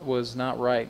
was not right.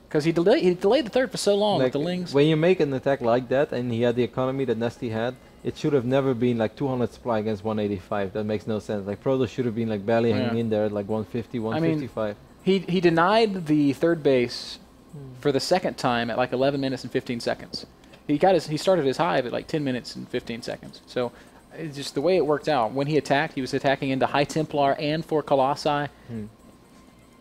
Because he delayed the third for so long with the Lings. When you make an attack like that, and he had the economy that Nestea had, it should have never been like 200 supply against 185. That makes no sense. Like Protoss should have been like barely hanging in there at like 150, 155. I mean, he denied the third base for the second time at like 11 minutes and 15 seconds. He started his hive at like 10 minutes and 15 seconds. So it's just the way it worked out. When he attacked, he was attacking into High Templar and for Colossi.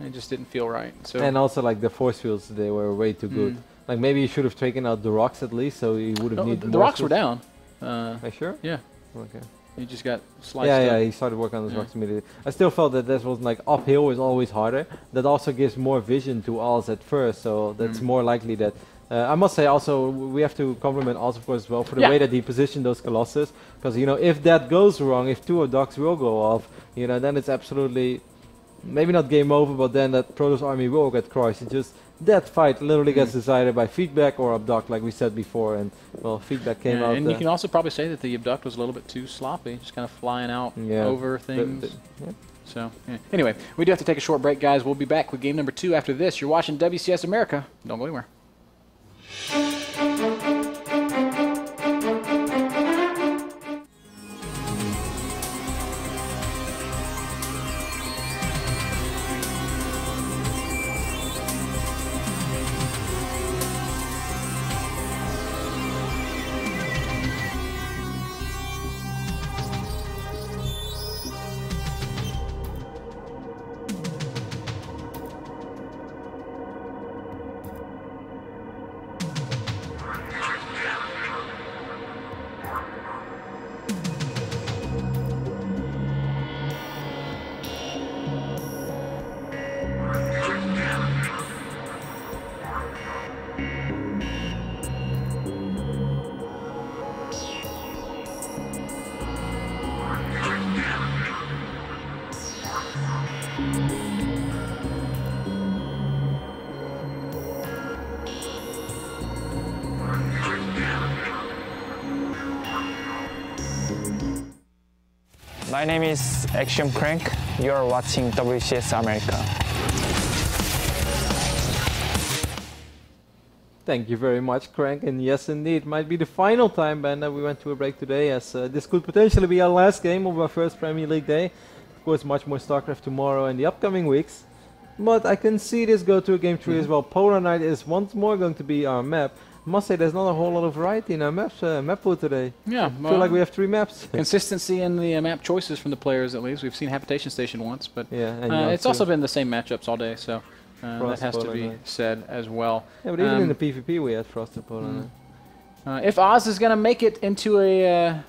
It just didn't feel right. So and also like the force fields, they were way too good. Like maybe he should have taken out the rocks at least, so he would have needed the rocks were down. Are you sure? Yeah. Okay. He just got sliced up. Yeah, he started working on those rocks immediately. I still felt that this was like uphill is always harder. That also gives more vision to Alls at first, so that's more likely that. I must say also we have to compliment Alls of course as well for the way that he positioned those Colossus, because you know if that goes wrong, if two of Dogs will go off, you know then it's absolutely maybe not game over, but then that Protoss army will get crushed. It's just that fight literally gets decided by feedback or abduct, like we said before, and well, feedback came out. And you can also probably say that the abduct was a little bit too sloppy, just kind of flying out over things. So anyway, we do have to take a short break, guys. We'll be back with game number 2 after this. You're watching WCS America. Don't go anywhere. My name is Action Crank. You're watching WCS America. Thank you very much, Crank. And yes, indeed, might be the final time, Ben, that we went to a break today, as this could potentially be our last game of our first Premier League day. Of course, much more StarCraft tomorrow and the upcoming weeks. But I can see this go to a game 3 as well. Polar Night is once more going to be our map. I must say there's not a whole lot of variety in our map pool today. Yeah, I feel like we have 3 maps. Consistency in the map choices from the players, at least. We've seen Habitation Station once, but it's also also been the same matchups all day, so that has to be said as well. Yeah, but even in the PvP we had Frosted Polar Night. If Oz is going to make it into a...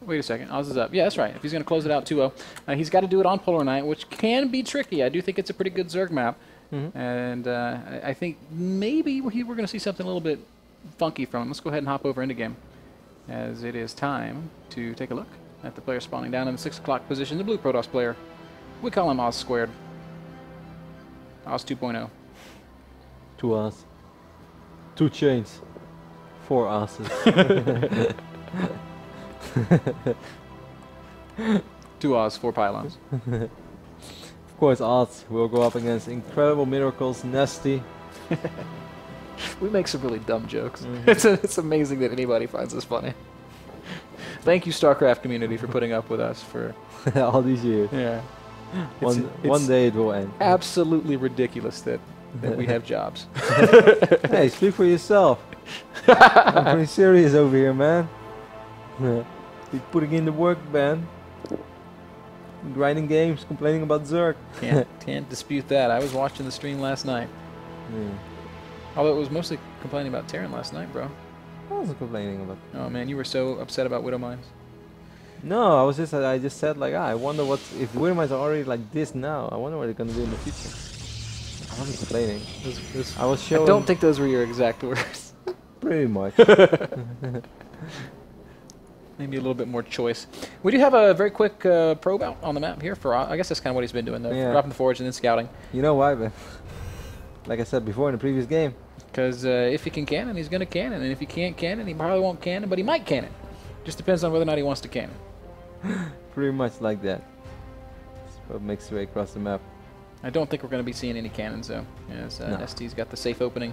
wait a second, Oz is up. Yeah, that's right. If he's going to close it out 2-0, he's got to do it on Polar Night, which can be tricky. I do think it's a pretty good Zerg map. And I think maybe we're going to see something a little bit funky from him. Let's go ahead and hop over into game, as it is time to take a look at the player spawning down in the 6 o'clock position, the blue Protoss player. We call him Oz Squared. Oz 2.0. 2 Oz. 2 chains. 4 Oz's. 2 Oz, 4 pylons. Of course, Oz will go up against Incredible Miracles, Nestea. We make some really dumb jokes. It's amazing that anybody finds this funny. Thank you, StarCraft community, for putting up with us for all these years. Yeah. One day it will end. Absolutely ridiculous that we have jobs. Hey, speak for yourself. I'm pretty serious over here, man. Be putting in the work, man. Grinding games, complaining about Zerg. Can't dispute that. I was watching the stream last night. Although it was mostly complaining about Terran last night, bro. I wasn't complaining about. Oh man, you were so upset about Widow Mines. No, I just said like, I wonder if Widow Mines are already like this now. I wonder what they're gonna do in the future. I wasn't complaining. I was showing. I don't think those were your exact words. Pretty much. Maybe a little bit more choice. We do have a very quick probe out on the map here for. I guess that's kind of what he's been doing, though. Yeah. Dropping the forge and then scouting. You know why, man? Like I said before in the previous game. Because if he can cannon, he's going to cannon. And if he can't cannon, he probably won't cannon, but he might cannon. Just depends on whether or not he wants to cannon. Pretty much like that. That's what makes his way across the map. I don't think we're going to be seeing any cannons, though. As No. Nestea's got the safe opening.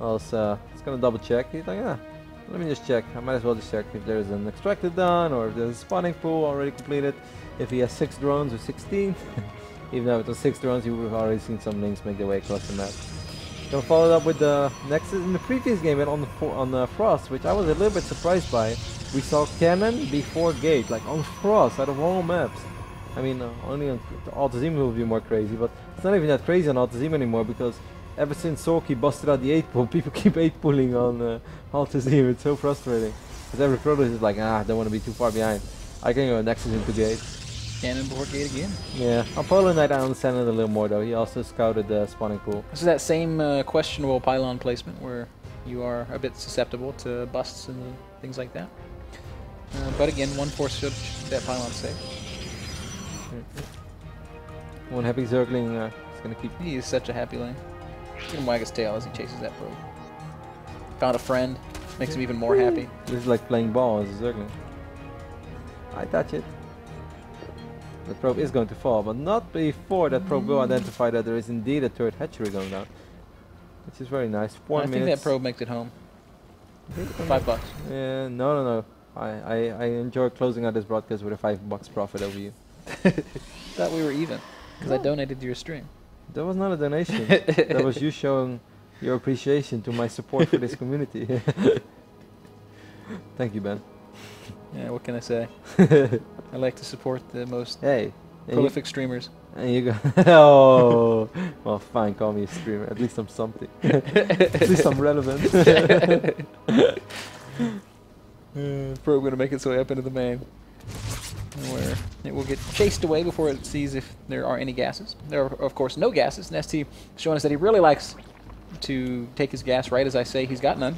I was gonna double check. He's like, let me just check. I might as well just check if there's an extractor done or if there's a spawning pool already completed. If he has 6 drones or 16. Even though it was 6 drones, you would have already seen some links make their way across the map. Gonna follow it up with the Nexus in the previous game and on the Frost, which I was a little bit surprised by. We saw cannon before gate, like on Frost out of all maps. I mean, only on Altazim will be more crazy, but it's not even that crazy on Altazim anymore because ever since Sorky busted out the 8 pull, people keep 8 pulling on Altazim. It's so frustrating. Because every product is like, don't want to be too far behind. I can go Nexus into gate. Cannon before gate again. Yeah, on Polar Knight I understand it a little more though. He also scouted the spawning pool. This is that same questionable pylon placement where you are a bit susceptible to busts and things like that. But again, 1/4 should keep that pylon safe. One happy Zergling is gonna keep. He is such a happy lane. Look at him wag his tail as he chases that probe. Found a friend, makes him even more happy. This is like playing ball as a Zergling. I touch it. The probe is going to fall, but not before that probe will identify that there is indeed a turret hatchery going down. Which is very nice. 4 I minutes. think that probe makes it home. $5. Yeah, no. I enjoy closing out this broadcast with a $5 profit over you. Thought we were even, because I donated to your stream. That was not a donation. That was you showing your appreciation to my support for this community. Thank you, Ben. Yeah, what can I say? I like to support the most Hey. prolific streamers. And you go, oh, well, fine, call me a streamer. At least I'm something. At least I'm relevant. Probe gonna make its way up into the main, where it will get chased away before it sees if there are any gases. There are, of course, no gases. Nestea showing us that he really likes to take his gas right as I say. He's got none.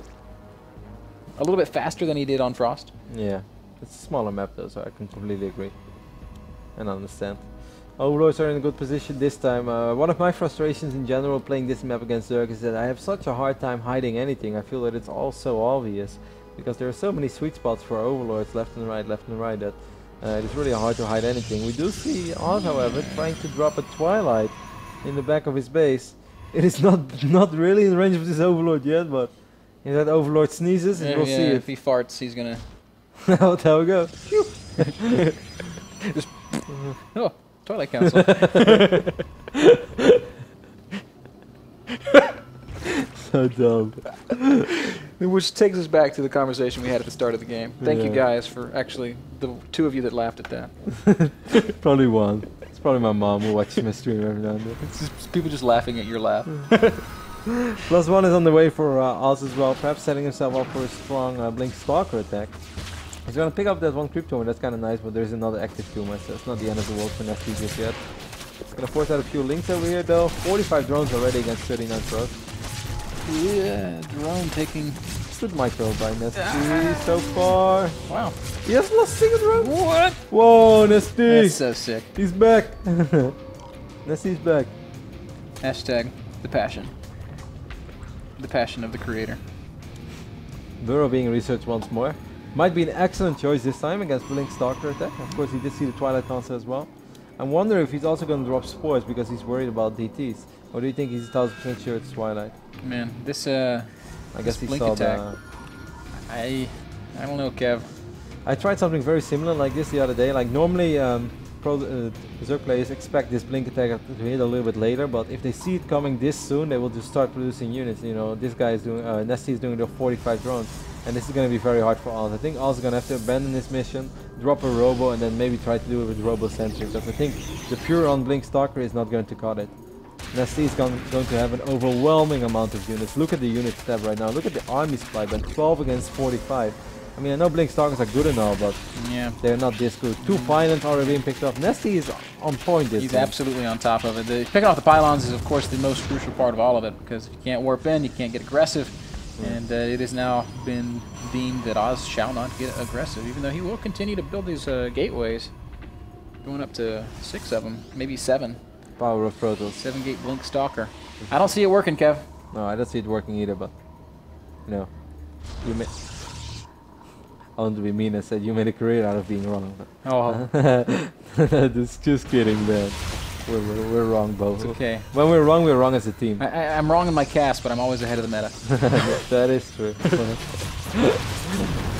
A little bit faster than he did on Frost. Yeah, it's a smaller map though, so I can completely agree and understand. Overlords are in a good position this time. One of my frustrations in general playing this map against Zerg is that I have such a hard time hiding anything. I feel that it's all so obvious because there are so many sweet spots for Overlords left and right that it is really hard to hide anything. We do see Oz, however, trying to drop a Twilight in the back of his base. It is not really in range of this Overlord yet, but if that Overlord sneezes, we'll see if he farts, he's gonna... There we go. Just oh, Twilight Council. So dumb. Which takes us back to the conversation we had at the start of the game. Thank you guys for actually, the 2 of you that laughed at that. Probably one. It's probably my mom who watches my stream every now and then. It's just people just laughing at your laugh. +1 is on the way for Oz as well, perhaps setting himself up for a strong Blink Stalker attack. He's gonna pick up that one Crypto, and that's kind of nice, but there's another active tumor, so it's not the end of the world for Nestea just yet. It's gonna force out a few links over here though. 45 drones already against 39 pros. Yeah, drone taking... Stood micro by Nestea so far. Wow. He has lost single drone. What? Whoa, Nestea! That's so sick. He's back. Nestea's back. Hashtag the passion. The passion of the creator. Burrow being researched once more. Might be an excellent choice this time against Blink Stalker attack. Of course, he did see the Twilight Council as well. I wonder if he's also going to drop Spores because he's worried about DTs. Or do you think he's 1000% sure it's Twilight? Man, this I guess he Blink saw attack. the... I don't know, Kev. I tried something very similar like this the other day. Like normally Zerg players expect this Blink attack to hit a little bit later, but if they see it coming this soon, they will just start producing units. You know, this guy is doing, Nestea is doing the 45 drones, and this is going to be very hard for Oz. I think Oz is going to have to abandon this mission, drop a Robo, and then maybe try to do it with Robo Sentry, because I think the pure on Blink Stalker is not going to cut it. Nestea is going to have an overwhelming amount of units. Look at the unit stab right now. Look at the army split, but 12 against 45. I mean, I know Blink Stalkers are good and all, but they're not this good. 2 pylons are being picked up. Nestea is on point this He's game. absolutely on top of it. Picking off the pylons is, of course, the most crucial part of all of it, because if you can't warp in, you can't get aggressive. And it has now been deemed that Oz shall not get aggressive, even though he will continue to build these gateways. Going up to 6 of them, maybe 7. Power of Protoss. 7-gate Blink Stalker. I don't see it working, Kev. No, I don't see it working either, but... No. You may... I want to be mean and said you made a career out of being wrong. Oh. Just kidding, man. We're wrong, both. It's okay. When we're wrong as a team. I'm wrong in my cast, but I'm always ahead of the meta. That is true.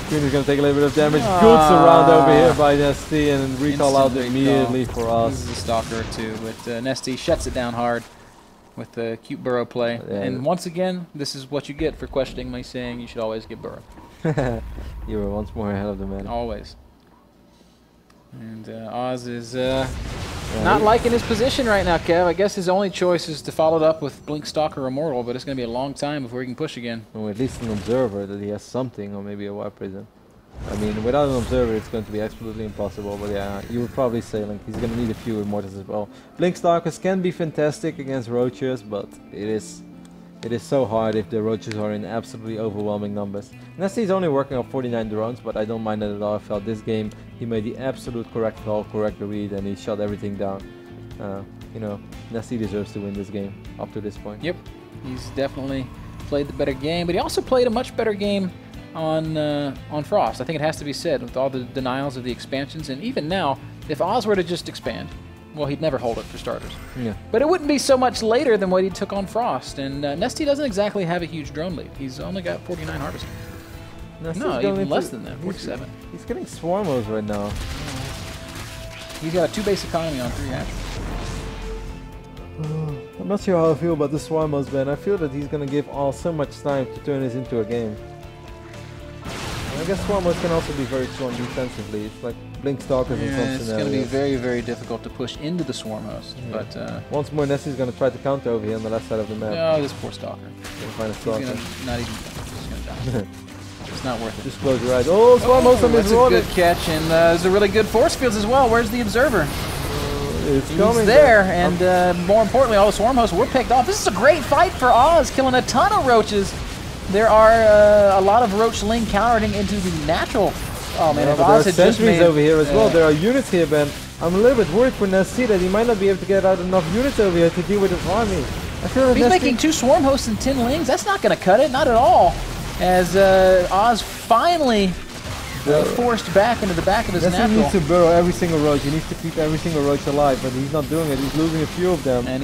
Queen is going to take a little bit of damage. Good surround over here by Nestea and recall out immediately for us. This is a stalker too, but Nestea shuts it down hard with the cute burrow play. Yeah. And once again, this is what you get for questioning me saying you should always get burrow. You were once more ahead of the man. Always. And Oz is not liking his position right now, Kev. I guess his only choice is to follow it up with Blink Stalker Immortal, but it's going to be a long time before he can push again. Or at least an observer that he has something, or maybe a Warp Prison. I mean, without an observer, it's going to be absolutely impossible. But yeah, you would probably say like he's going to need a few Immortals as well. Blink Stalkers can be fantastic against Roaches, but it is so hard if the Roaches are in absolutely overwhelming numbers. Nestea's only working on 49 drones, but I don't mind that at all. I felt this game he made the absolute correct call, correct read, and he shut everything down. You know, Nestea deserves to win this game up to this point. Yep, he's definitely played the better game, but he also played a much better game on Frost. I think it has to be said, with all the denials of the expansions, and even now, if Oz were to just expand, well, he'd never hold it for starters. Yeah. But it wouldn't be so much later than what he took on Frost, and Nestea doesn't exactly have a huge drone lead. He's only got 49 harvesting. No, even less than that, 47. He's getting Swarmos right now. He's got a 2 base economy on 3 hatches. I'm not sure how I feel about the Swarmos, man. I feel that he's going to give all so much time to turn this into a game. And I guess Swarmos can also be very strong defensively. It's like Blink Stalkers in some scenarios. It's going to be very, very difficult to push into the Swarm host. Yeah. But once more, Nestea's going to try to counter over here on the left side of the map. No, this poor Stalker. Gonna find a Stalker. He's gonna not even. He's going to die. It's not worth it. Just close your eyes. Oh, Swarmos on his That's a good catch, and there's a really good force fields as well. Where's the Observer? He's there, and more importantly, all the Swarm hosts were picked off. This is a great fight for Oz, killing a ton of Roaches. There are a lot of Roach Ling countering into the natural. Oh man, yeah, if but Oz there are had just sentries made, over here as well. There are units here, Ben. I'm a little bit worried for Nestea that he might not be able to get out enough units over here to deal with his army. I feel that he's making 2 Swarm hosts and 10 Lings. That's not going to cut it, not at all. As Oz finally forced back into the back of his natural. He needs to burrow every single Roach. He needs to keep every single Roach alive, but he's not doing it. He's losing a few of them. And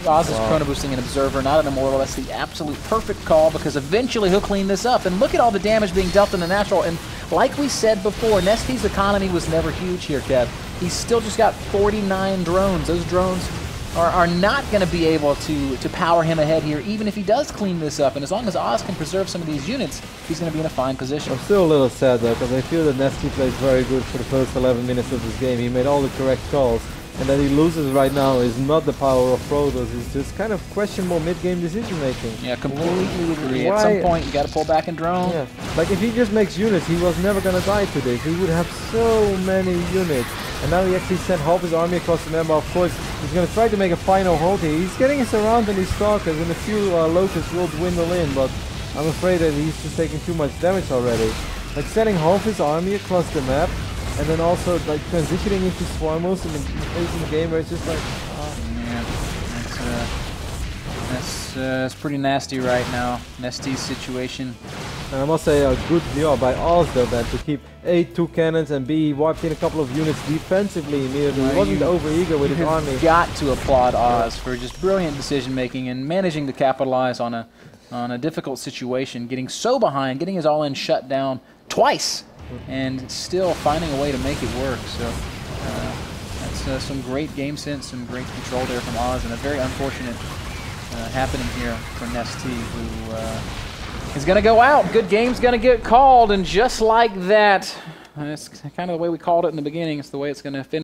Oz is chrono boosting an Observer, not an Immortal. That's the absolute perfect call, because eventually he'll clean this up. And look at all the damage being dealt in the natural. And like we said before, Nestea's economy was never huge here, Kev. He's still just got 49 drones. Those drones are not going to be able to power him ahead here, even if he does clean this up. And as long as Oz can preserve some of these units, he's going to be in a fine position. I'm still a little sad though, because I feel that Nestea plays very good for the first 11 minutes of this game. He made all the correct calls, and that he loses right now is not the power of Protoss. It's just kind of questionable mid-game decision making. Yeah, completely agree. At some point, you got to pull back and drone. Yeah, like if he just makes units, he was never going to die to this. He would have so many units. And now he actually sent half his army across the map. Of course, he's going to try to make a final hold here. He's getting us around on these Stalkers, and a few Locusts will dwindle in, but I'm afraid that he's just taking too much damage already. Like sending half his army across the map, and then also like transitioning into Swarmos in the game where it's just like... Oh man, that's pretty nasty right now, Nestea's situation. And I must say a good job by Oz though, man, to keep A, 2 cannons, and B, wiped in a couple of units defensively immediately. He wasn't over-eager with his army. You've got to applaud Oz for just brilliant decision-making and managing to capitalize on a difficult situation, getting so behind, getting his all-in shut down twice, and still finding a way to make it work. So that's some great game sense, some great control there from Oz, and a very unfortunate happening here for Nestea, who is going to go out. Good game's going to get called, and just like that, it's kind of the way we called it in the beginning. It's the way it's going to finish.